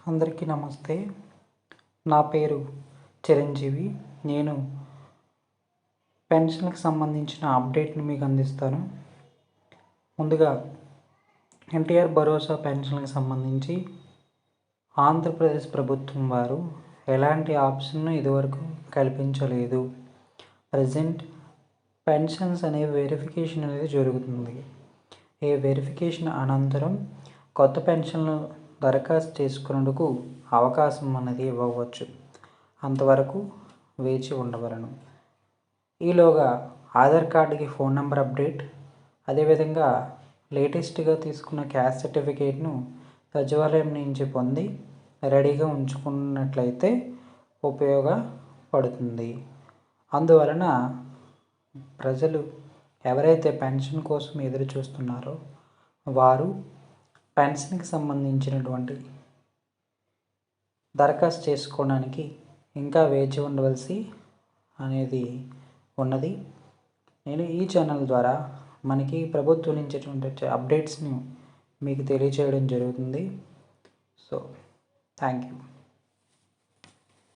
అందరికీ నమస్తే. నా పేరు చిరంజీవి. నేను పెన్షన్‌కి సంబంధించిన అప్డేట్‌ని మీకు అందిస్తాను. ముందుగా ఎన్టీఆర్ భరోసా పెన్షన్‌కి సంబంధించి ఆంధ్రప్రదేశ్ ప్రభుత్వం వారు ఎలాంటి ఆప్షన్‌ను ఇదివరకు కల్పించలేదు. ప్రెజెంట్ పెన్షన్స్ అనేవి వెరిఫికేషన్ అనేది జరుగుతుంది. ఈ వెరిఫికేషన్ అనంతరం కొత్త పెన్షన్‌లు దరఖాస్తు చేసుకునేందుకు అవకాశం అనేది ఇవ్వవచ్చు. అంతవరకు వేచి ఉండవలెను. ఈలోగా ఆధార్ కార్డుకి ఫోన్ నెంబర్ అప్డేట్, అదేవిధంగా లేటెస్ట్‌గా తీసుకున్న క్యాస్ట్ సర్టిఫికేట్‌ను సచివాలయం నుంచి పొంది రెడీగా ఉంచుకున్నట్లయితే ఉపయోగపడుతుంది. అందువలన ప్రజలు ఎవరైతే పెన్షన్ కోసం ఎదురు చూస్తున్నారో వారు పెన్షన్‌కి సంబంధించినటువంటి దరఖాస్తు చేసుకోవడానికి ఇంకా వేచి ఉండవలసి అనేది ఉన్నది. నేను ఈ ఛానల్ ద్వారా మనకి ప్రభుత్వం నుంచి అప్డేట్స్‌ని మీకు తెలియచేయడం జరుగుతుంది. So thank you.